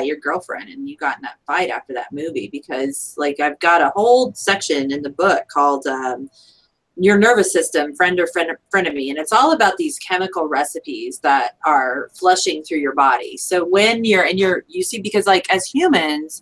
your girlfriend and you got in that fight after that movie, because like I've got a whole section in the book called Your Nervous System, Friend or Frenemy, and it's all about these chemical recipes that are flushing through your body. So when you see, because like as humans,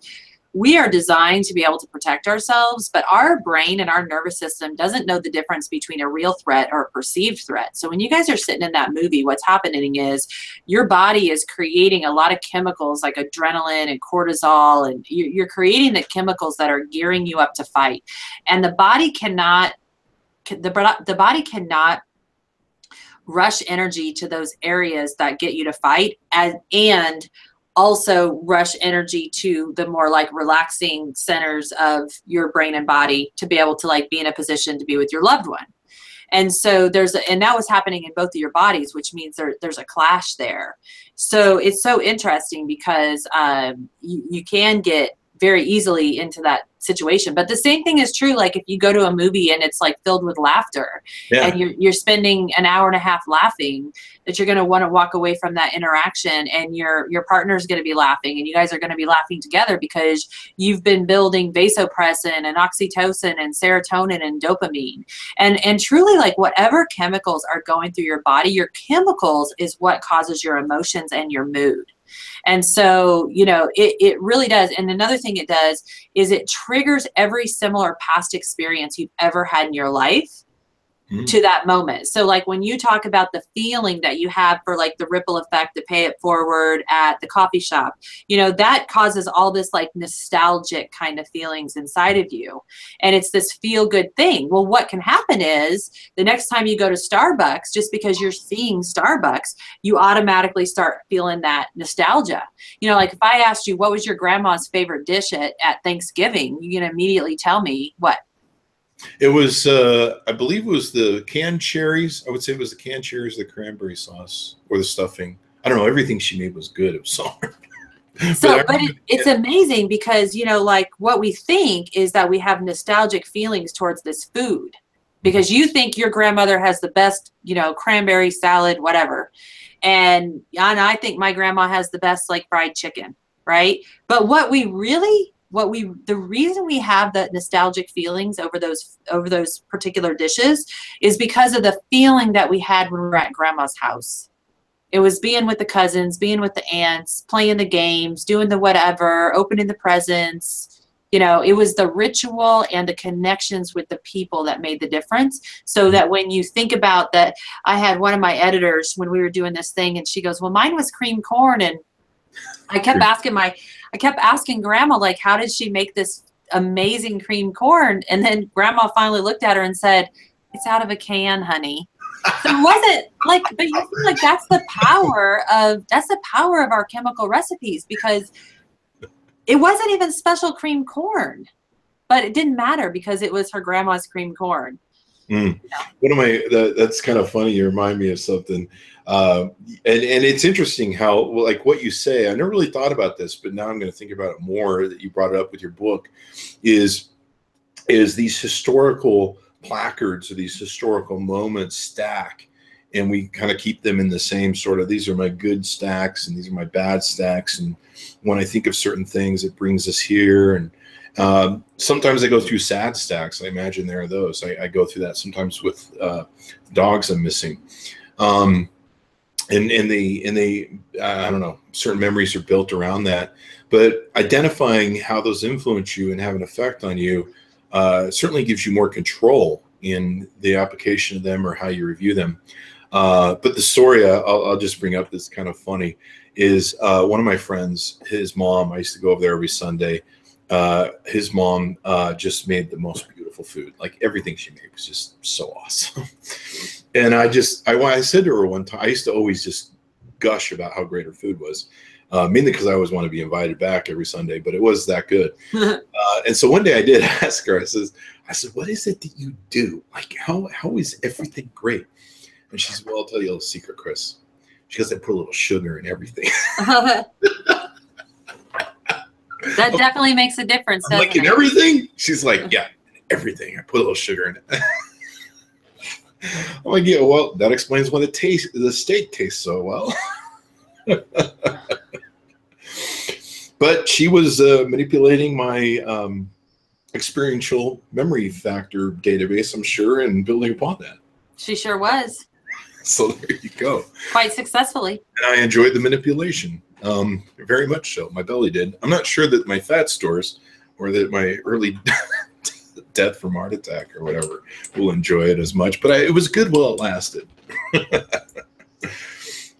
we are designed to be able to protect ourselves, but our brain and our nervous system doesn't know the difference between a real threat or a perceived threat. So when you guys are sitting in that movie, what's happening is your body is creating a lot of chemicals like adrenaline and cortisol, and you're creating the chemicals that are gearing you up to fight. And the body cannot rush energy to those areas that get you to fight, and also rush energy to the more like relaxing centers of your brain and body to be able to like be in a position to be with your loved one. And so and that was happening in both of your bodies, which means there's a clash there. So it's so interesting because you can get very easily into that situation. But the same thing is true, like if you go to a movie and it's like filled with laughter, yeah, and you're spending an hour and a half laughing, that you're going to want to walk away from that interaction, and your partner's going to be laughing, and you guys are going to be laughing together because you've been building vasopressin and oxytocin and serotonin and dopamine, and truly, like whatever chemicals are going through your body, your chemicals is what causes your emotions and your mood. And so, you know, it really does. And another thing it does is it triggers every similar past experience you've ever had in your life to that moment. So like when you talk about the feeling that you have for like the ripple effect, the pay it forward at the coffee shop, you know, that causes all this like nostalgic kind of feelings inside of you. And it's this feel good thing. Well, what can happen is the next time you go to Starbucks, just because you're seeing Starbucks, you automatically start feeling that nostalgia. You know, like if I asked you, what was your grandma's favorite dish at Thanksgiving? You can immediately tell me what. It was, I believe it was the canned cherries. I would say it was the canned cherries, the cranberry sauce, or the stuffing. I don't know. Everything she made was good. It was sour. So, but it's amazing because, you know, like what we think is that we have nostalgic feelings towards this food because you think your grandmother has the best, you know, cranberry salad, whatever. And I think my grandma has the best like fried chicken, right? But the reason we have the nostalgic feelings over those particular dishes is because of the feeling that we had when we were at grandma's house. It was being with the cousins, being with the aunts, playing the games, doing the whatever, opening the presents. You know, it was the ritual and the connections with the people that made the difference. So that when you think about that, I had one of my editors when we were doing this thing and she goes, well, mine was cream corn. And I kept asking grandma, like, how did she make this amazing cream corn? And then grandma finally looked at her and said, it's out of a can, honey. So it wasn't like, but you feel like that's the power of our chemical recipes because it wasn't even special cream corn, but it didn't matter because it was her grandma's cream corn. Mm. Yeah. That's kind of funny. You remind me of something. And it's interesting how, like what you say, I never really thought about this, but now I'm going to think about it more that you brought it up with your book is these historical placards or these historical moments stack and we kind of keep them in the same sort of, these are my good stacks and these are my bad stacks. And when I think of certain things, it brings us here. And sometimes I go through sad stacks. I imagine there are those. I go through that sometimes with dogs I'm missing. And they I don't know, certain memories are built around that. But identifying how those influence you and have an effect on you certainly gives you more control in the application of them or how you review them. But the story I'll just bring up that's kind of funny is one of my friends, his mom, I used to go over there every Sunday. His mom just made the most beautiful food. Like everything she made was just so awesome. And I said to her one time, I used to always just gush about how great her food was. Mainly because I always want to be invited back every Sunday, but it was that good. And so one day I did ask her, I said, what is it that you do? Like, how is everything great? And she said, well, I'll tell you a little secret, Chris. She goes, I put a little sugar in everything. That definitely makes a difference. I'm like, in everything? She's like, yeah, everything. I put a little sugar in it. I'm like, yeah, well, that explains why the steak tastes so well. But she was manipulating my experiential memory factor database, I'm sure, and building upon that. She sure was. So there you go. Quite successfully. And I enjoyed the manipulation. Very much so. My belly did. I'm not sure that my fat stores or that my early death from heart attack or whatever will enjoy it as much, but it was good while it lasted.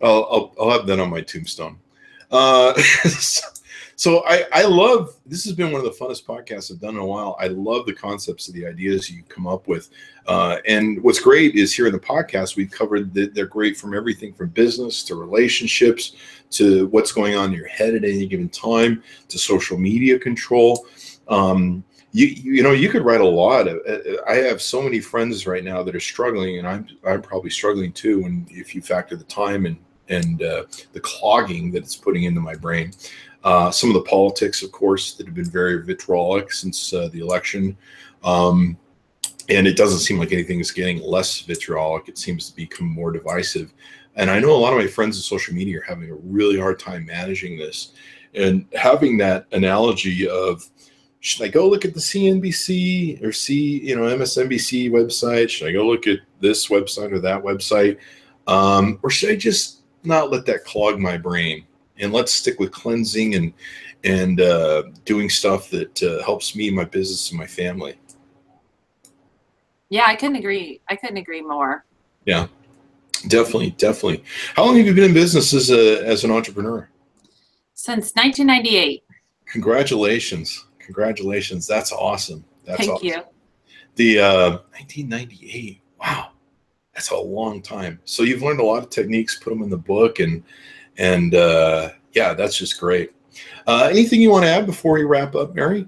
I'll have that on my tombstone. So I love, this has been one of the funnest podcasts I've done in a while. I love the concepts of the ideas you come up with. And what's great is here in the podcast, we've covered that they're great from everything from business to relationships to what's going on in your head at any given time to social media control. You know, you could write a lot. I have so many friends right now that are struggling, and I'm probably struggling too. And if you factor the time and the clogging that it's putting into my brain. Some of the politics, of course, that have been very vitriolic since the election. And it doesn't seem like anything is getting less vitriolic. It seems to become more divisive. And I know a lot of my friends on social media are having a really hard time managing this. And having that analogy of, should I go look at the CNBC or MSNBC website? Should I go look at this website or that website? Or should I just not let that clog my brain? And let's stick with cleansing and doing stuff that helps me, my business, and my family. Yeah, I couldn't agree more. Yeah, definitely. How long have you been in business as an entrepreneur? Since 1998. Congratulations. That's awesome. Thank you. The 1998. Wow, that's a long time. So you've learned a lot of techniques, put them in the book, and yeah, that's just great. Anything you want to add before we wrap up, Mary?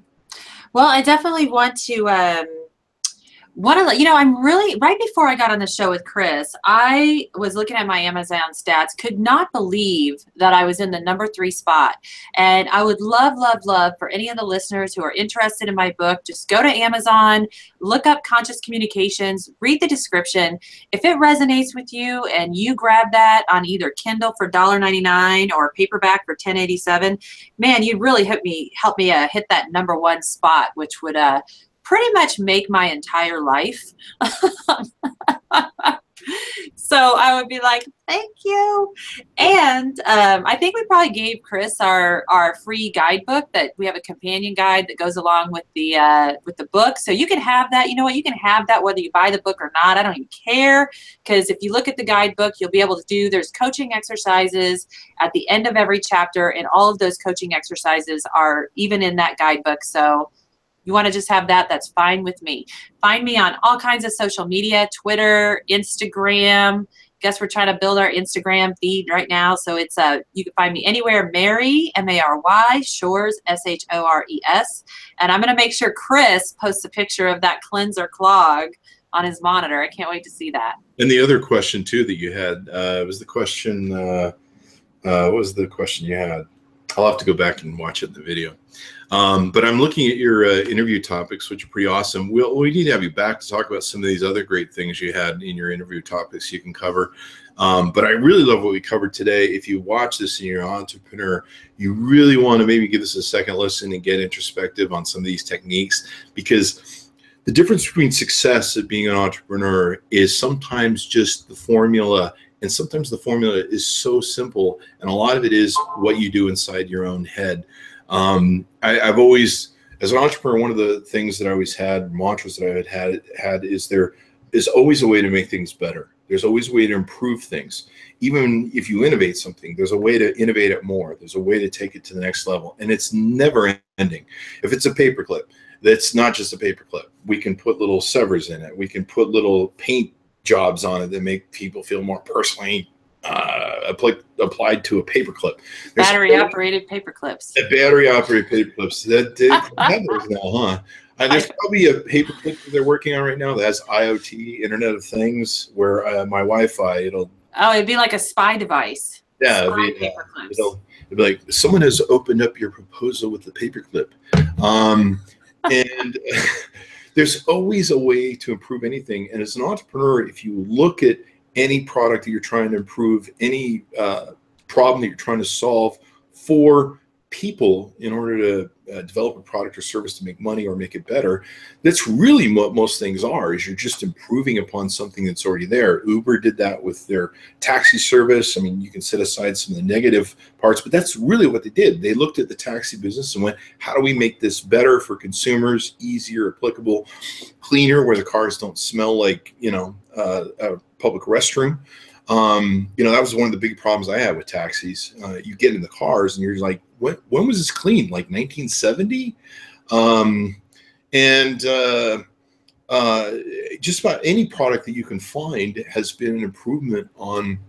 Well, I definitely want to I'm really, right before I got on the show with Chris, I was looking at my Amazon stats, could not believe that I was in the #3 spot. And I would love, love, love for any of the listeners who are interested in my book, just go to Amazon, look up Conscious Communications, read the description. If it resonates with you and you grab that on either Kindle for $1.99 or paperback for $10.87, man, you'd really help me hit that #1 spot, which would pretty much make my entire life. So I would be like, thank you. And I think we probably gave Chris our free guidebook, that we have a companion guide that goes along with the book. So you can have that. You know what? You can have that whether you buy the book or not. I don't even care, because if you look at the guidebook, you'll be able to do, there's coaching exercises at the end of every chapter, and all of those coaching exercises are even in that guidebook. So you want to just have that, that's fine with me. Find me on all kinds of social media, Twitter, Instagram. Guess we're trying to build our Instagram feed right now. So it's you can find me anywhere, Mary, M-A-R-Y, Shores, S-H-O-R-E-S. And I'm going to make sure Chris posts a picture of that cleanser clog on his monitor. I can't wait to see that. And the other question too that you had was the question, what was the question you had? I'll have to go back and watch it in the video. But I'm looking at your interview topics, which are pretty awesome. We need to have you back to talk about some of these other great things you had in your interview topics you can cover. But I really love what we covered today. If you watch this and you're an entrepreneur, you really want to maybe give this a second listen and get introspective on some of these techniques, because the difference between success of being an entrepreneur is sometimes just the formula. And sometimes the formula is so simple, and a lot of it is what you do inside your own head. I've always, as an entrepreneur, one of the things that I always had, mantras that I had is there is always a way to make things better. There's always a way to improve things. Even if you innovate something, there's a way to innovate it more. There's a way to take it to the next level, and it's never ending. If it's a paperclip, that's not just a paperclip. We can put little severs in it. We can put little paint jobs on it that make people feel more personally applied to a paperclip. Battery-operated paperclips. Battery-operated paperclips. That have those now, huh? There's probably a paperclip that they're working on right now that has IoT, Internet of Things, where my Wi-Fi, it'd be like a spy device. Yeah, it'll be like, someone has opened up your proposal with the paperclip. And there's always a way to improve anything. And as an entrepreneur, if you look at any product that you're trying to improve, any problem that you're trying to solve for people in order to develop a product or service to make money or make it better, that's really what most things are, is you're just improving upon something that's already there. Uber did that with their taxi service. I mean, you can set aside some of the negative parts, but that's really what they did. They looked at the taxi business and went, how do we make this better for consumers, easier, applicable, cleaner, where the cars don't smell like, a public restroom. That was one of the big problems I had with taxis. You get in the cars and you're like, when was this clean? Like 1970? Just about any product that you can find has been an improvement on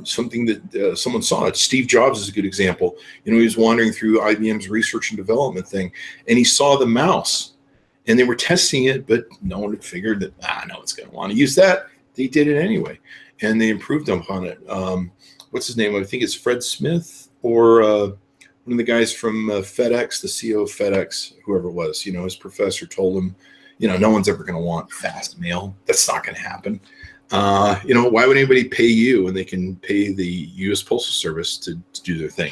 something that someone saw. Steve Jobs is a good example. He was wandering through IBM's research and development thing, and he saw the mouse, and they were testing it, but no one had figured that, no one's going to want to use that. They did it anyway, and they improved upon it. What's his name? I think it's Fred Smith, or one of the guys from FedEx, the CEO of FedEx, whoever it was. His professor told him, no one's ever going to want fast mail. That's not going to happen. Why would anybody pay you when they can pay the U.S. Postal Service to do their thing?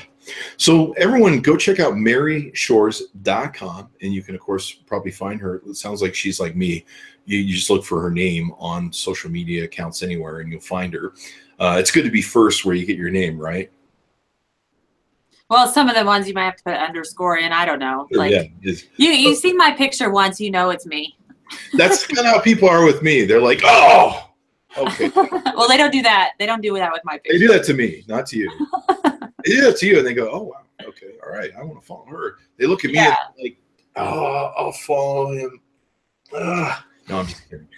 So everyone, go check out maryshores.com, and you can, of course, probably find her. It sounds like she's like me. You just look for her name on social media accounts anywhere, and you'll find her. It's good to be first where you get your name, right? Well, some of the ones you might have to put underscore in. I don't know. Like, you see my picture once, it's me. That's kind of how people are with me. They're like, oh, okay. Well, they don't do that. They don't do that with my picture. They do that to me, not to you. They do that to you, and they go, oh, wow, okay, all right, I want to follow her. They look at me and like, oh, I'll follow him. No, I'm just kidding.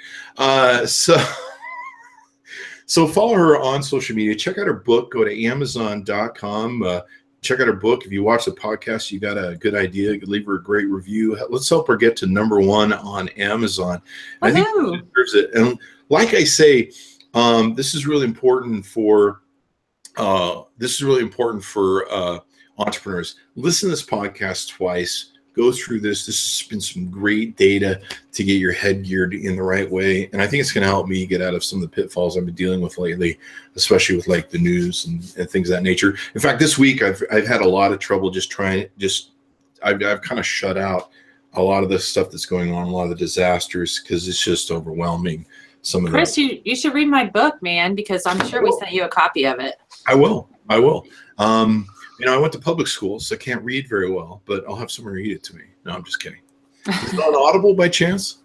So follow her on social media. Check out her book. Go to amzn.to. check out her book. If you watch the podcast, you got a good idea. You can leave her a great review. Let's help her get to number 1 on Amazon. I think she deserves it. And like I say, this is really important for entrepreneurs. Listen to this podcast twice. Go through this. This has been some great data to get your head geared in the right way. And I think it's going to help me get out of some of the pitfalls I've been dealing with lately, especially with like the news and things of that nature. In fact, this week I've had a lot of trouble I've kind of shut out a lot of the stuff that's going on, a lot of the disasters, because it's just overwhelming. Chris, you should read my book, man, because I'm sure we sent you a copy of it. I will. I went to public school, so I can't read very well, but I'll have someone read it to me. No, I'm just kidding. Is it on Audible by chance?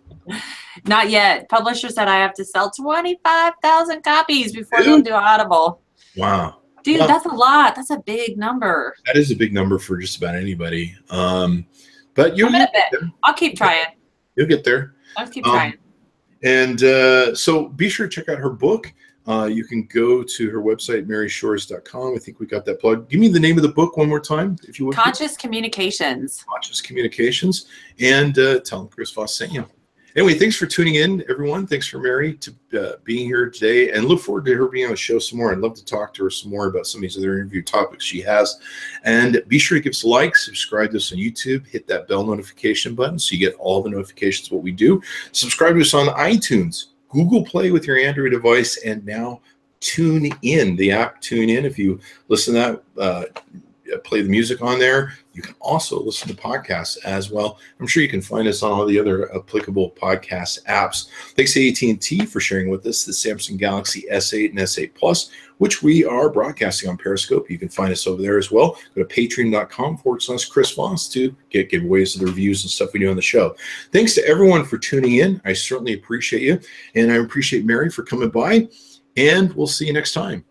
Not yet. Publisher said I have to sell 25,000 copies before they'll do Audible. Wow. Dude, that's a lot. That's a big number. That is a big number for just about anybody. But you'll get there. I'll keep trying. You'll get there. I'll keep trying. And so be sure to check out her book. You can go to her website, maryshores.com. I think we got that plug. Give me the name of the book one more time, if you would. Conscious Communications. Conscious Communications. And tell them Chris Voss sent you. Anyway, thanks for tuning in, everyone. Thanks for Mary to being here today, and look forward to her being on the show some more. I'd love to talk to her some more about some of these other interview topics she has. And be sure to give us a like, subscribe to us on YouTube, hit that bell notification button so you get all the notifications of what we do. Subscribe to us on iTunes, Google Play with your Android device, and now Tune In, the app Tune In. If you listen to that, play the music on there. You can also listen to podcasts as well. I'm sure you can find us on all the other applicable podcast apps. Thanks to AT&T for sharing with us the Samsung Galaxy S8 and S8 Plus, which we are broadcasting on Periscope. You can find us over there as well. Go to patreon.com/Chris Voss to get giveaways of the reviews and stuff we do on the show. Thanks to everyone for tuning in. I certainly appreciate you. And I appreciate Mary for coming by. And we'll see you next time.